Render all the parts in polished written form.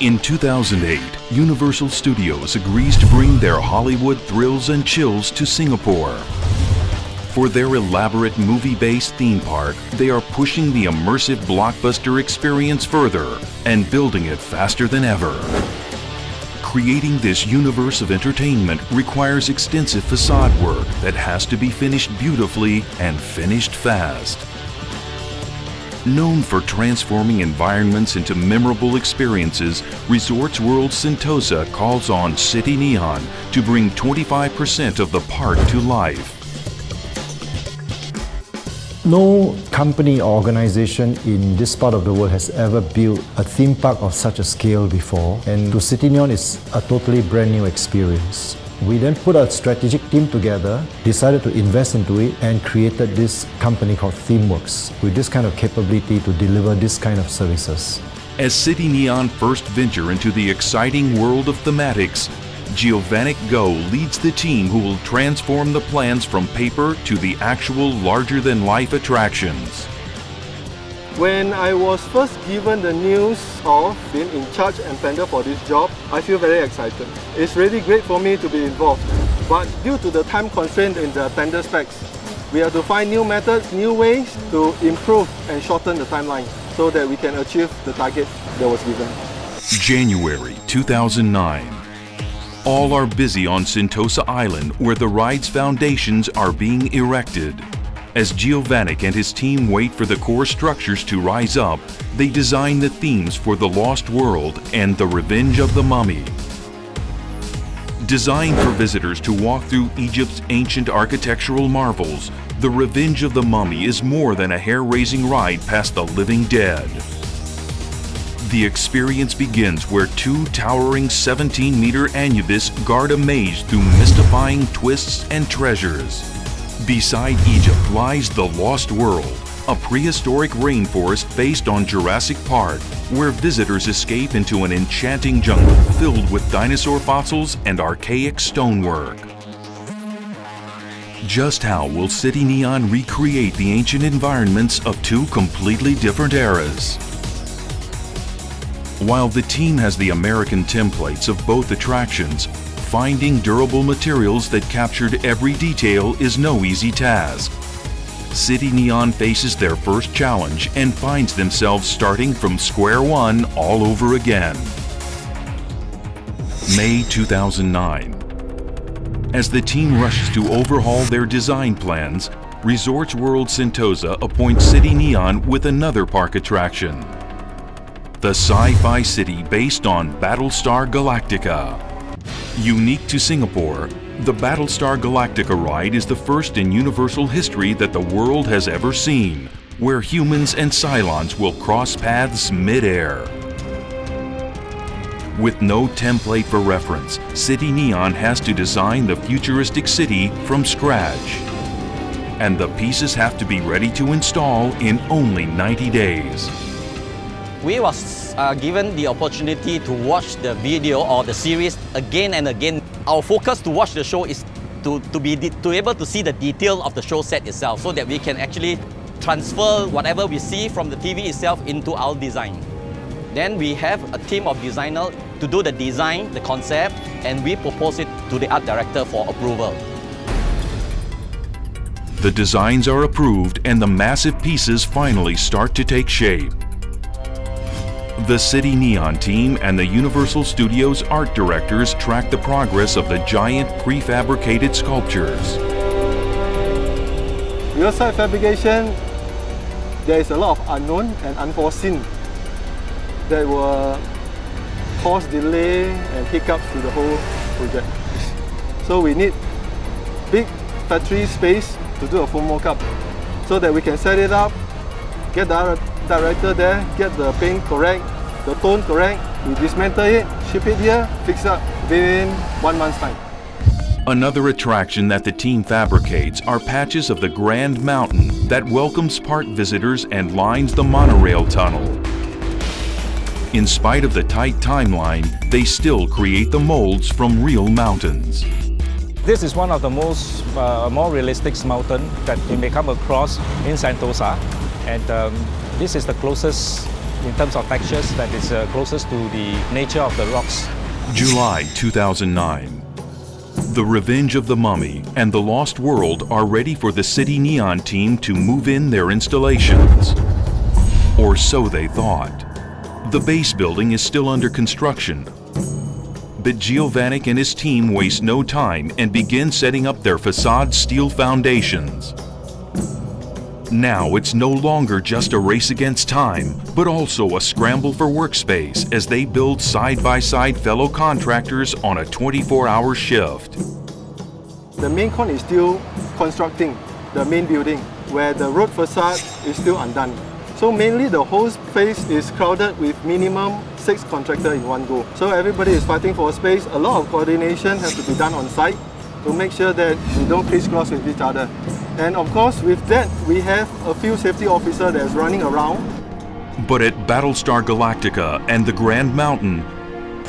In 2008, Universal Studios agrees to bring their Hollywood thrills and chills to Singapore. For their elaborate movie-based theme park, they are pushing the immersive blockbuster experience further and building it faster than ever. Creating this universe of entertainment requires extensive facade work that has to be finished beautifully and finished fast. Known for transforming environments into memorable experiences, Resorts World Sentosa calls on Cityneon to bring 25% of the park to life. No company or organization in this part of the world has ever built a theme park of such a scale before, and to Cityneon it's a totally brand new experience. We then put a strategic team together, decided to invest into it, and created this company called Themeworks with this kind of capability to deliver this kind of services. As Cityneon first venture into the exciting world of thematics, Giovanni Go leads the team who will transform the plans from paper to the actual larger-than-life attractions. When I was first given the news of being in charge and tender for this job, I feel very excited. It's really great for me to be involved. But due to the time constraint in the tender specs, we have to find new methods, new ways to improve and shorten the timeline so that we can achieve the target that was given. January 2009. All are busy on Sentosa Island where the ride's foundations are being erected. As Giovanni and his team wait for the core structures to rise up, they design the themes for the Lost World and the Revenge of the Mummy. Designed for visitors to walk through Egypt's ancient architectural marvels, the Revenge of the Mummy is more than a hair-raising ride past the living dead. The experience begins where two towering 17-meter Anubis guard a maze through mystifying twists and treasures. Beside Egypt lies the Lost World, a prehistoric rainforest based on Jurassic Park, where visitors escape into an enchanting jungle filled with dinosaur fossils and archaic stonework. Just how will Cityneon recreate the ancient environments of two completely different eras? While the team has the American templates of both attractions, finding durable materials that captured every detail is no easy task. Cityneon faces their first challenge and finds themselves starting from square one all over again. May 2009. As the team rushes to overhaul their design plans, Resorts World Sentosa appoints Cityneon with another park attraction. The sci-fi city based on Battlestar Galactica. Unique to Singapore, the Battlestar Galactica ride is the first in Universal history that the world has ever seen, where humans and Cylons will cross paths mid-air. With no template for reference, Cityneon has to design the futuristic city from scratch. And the pieces have to be ready to install in only 90 days. We was given the opportunity to watch the video or the series again and again. Our focus to watch the show is to be able to see the detail of the show set itself so that we can actually transfer whatever we see from the TV itself into our design. Then we have a team of designers to do the design, the concept, and we propose it to the art director for approval. The designs are approved and the massive pieces finally start to take shape. The Cityneon team and the Universal Studios art directors track the progress of the giant prefabricated sculptures. Real site fabrication, there is a lot of unknown and unforeseen that will cause delay and hiccups to the whole project. So we need big factory space to do a full mock-up so that we can set it up, get the art director there, get the paint correct, the tone correct, we dismantle it, ship it here, fix up within 1 month's time. Another attraction that the team fabricates are patches of the Grand Mountain that welcomes park visitors and lines the monorail tunnel. In spite of the tight timeline, they still create the molds from real mountains. This is one of the most more realistic mountain that you may come across in Sentosa, and this is the closest in terms of textures that is closest to the nature of the rocks. July 2009. The Revenge of the Mummy and The Lost World are ready for the Cityneon team to move in their installations. Or so they thought. The base building is still under construction, but Giovannic and his team waste no time and begin setting up their facade steel foundations. Now it's no longer just a race against time, but also a scramble for workspace as they build side-by-side fellow contractors on a 24-hour shift. The main con is still constructing the main building, where the road facade is still undone. So mainly the whole space is crowded with minimum 6 contractors in one go. So everybody is fighting for space. A lot of coordination has to be done on site to make sure that we don't crisscross with each other. And of course, with that, we have a few safety officers that's running around. But at Battlestar Galactica and the Grand Mountain,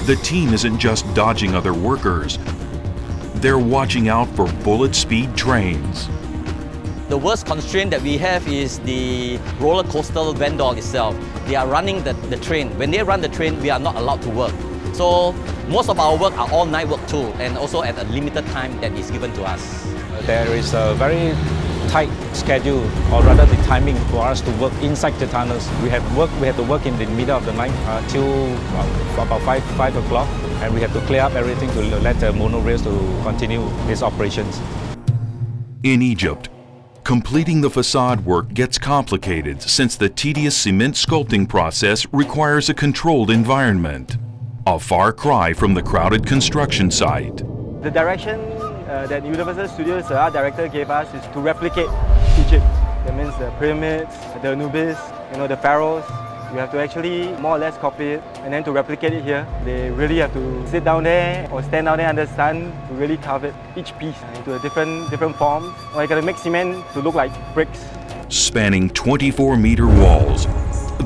the team isn't just dodging other workers. They're watching out for bullet speed trains. The worst constraint that we have is the roller coaster vendor itself. They are running the train. When they run the train, we are not allowed to work. So most of our work are all night work too, and also at a limited time that is given to us. There is a very tight schedule, or rather the timing for us to work inside the tunnels. We have to work in the middle of the night till about 5 o'clock, and we have to clear up everything to let the monorails to continue its operations. In Egypt, completing the facade work gets complicated since the tedious cement sculpting process requires a controlled environment. A far cry from the crowded construction site. The direction that Universal Studios art director gave us is to replicate Egypt. That means the pyramids, the Anubis, the pharaohs. You have to actually more or less copy it, and then to replicate it here, they really have to sit down there or stand down there under the sun to really carve it, each piece into a different forms. Or you gotta make cement to look like bricks. Spanning 24-meter walls,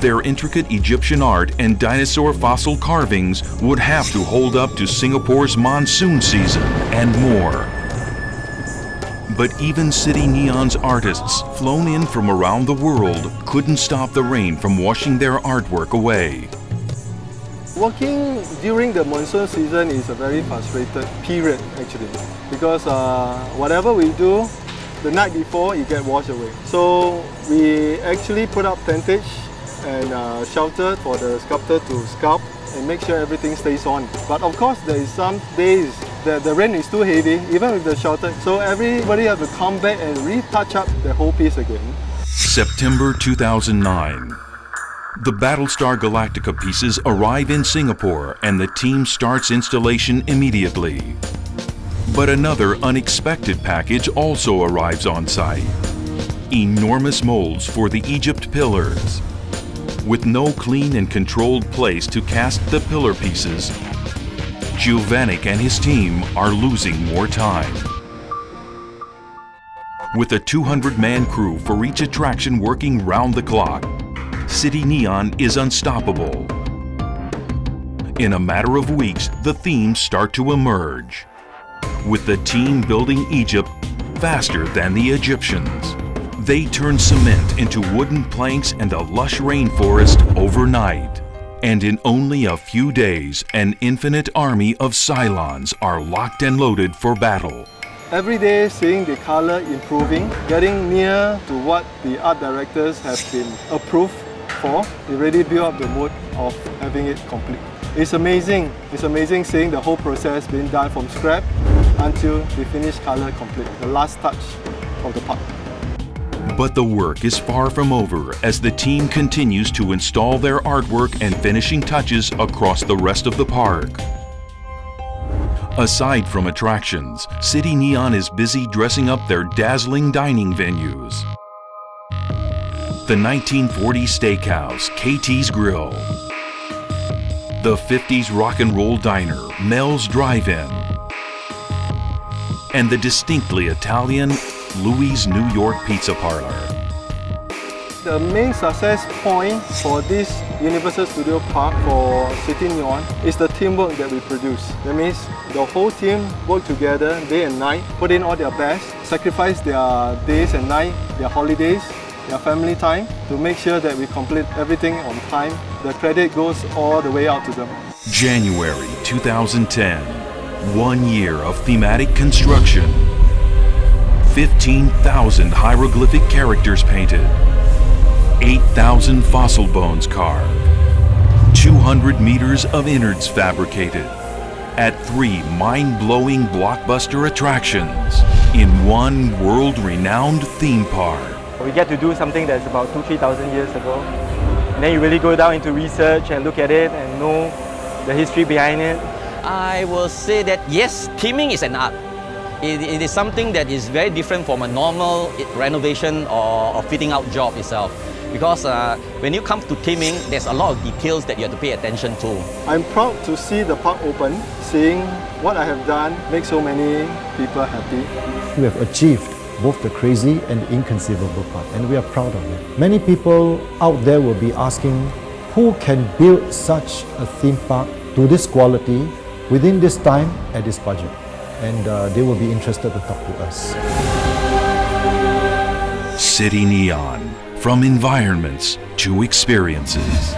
their intricate Egyptian art and dinosaur fossil carvings would have to hold up to Singapore's monsoon season and more. But even Cityneon's artists, flown in from around the world, couldn't stop the rain from washing their artwork away. Working during the monsoon season is a very frustrated period actually, because whatever we do, the night before it gets washed away. So we actually put up tentage and shelter for the sculptor to sculpt and make sure everything stays on. But of course there is some days that the rain is too heavy, even with the shelter. So everybody have to come back and retouch up the whole piece again. September 2009. The Battlestar Galactica pieces arrive in Singapore and the team starts installation immediately. But another unexpected package also arrives on site. Enormous molds for the Egypt pillars. With no clean and controlled place to cast the pillar pieces, Giovannic and his team are losing more time. With a 200-man crew for each attraction working round the clock, Cityneon is unstoppable. In a matter of weeks, the themes start to emerge, with the team building Egypt faster than the Egyptians. They turn cement into wooden planks and a lush rainforest overnight. And in only a few days, an infinite army of Cylons are locked and loaded for battle. Every day seeing the color improving, getting near to what the art directors have been approved for, it really built up the mood of having it complete. It's amazing seeing the whole process being done from scrap until the finished color complete, the last touch of the part. But the work is far from over as the team continues to install their artwork and finishing touches across the rest of the park. Aside from attractions, Cityneon is busy dressing up their dazzling dining venues. The 1940s steakhouse, KT's Grill. The 50s rock and roll diner, Mel's Drive-In. And the distinctly Italian Louis' New York Pizza Parlor. The main success point for this Universal Studio Park for Cityneon is the teamwork that we produce. That means the whole team work together day and night, put in all their best, sacrifice their days and night, their holidays their family time to make sure that we complete everything on time. The credit goes all the way out to them. January 2010. 1 year of thematic construction. 15,000 hieroglyphic characters painted. 8,000 fossil bones carved. 200 meters of innards fabricated. At 3 mind-blowing blockbuster attractions in one world-renowned theme park. We get to do something that's about 2,000-3,000 years ago. And then you really go down into research and look at it and know the history behind it. I will say that yes, theming is an art. It is something that is very different from a normal renovation or fitting out job itself. Because when you come to theming, there's a lot of details that you have to pay attention to. I'm proud to see the park open, seeing what I have done makes so many people happy. We have achieved both the crazy and the inconceivable part, and we are proud of it. Many people out there will be asking, who can build such a theme park to this quality within this time at this budget? And they will be interested to talk to us. Cityneon, from environments to experiences.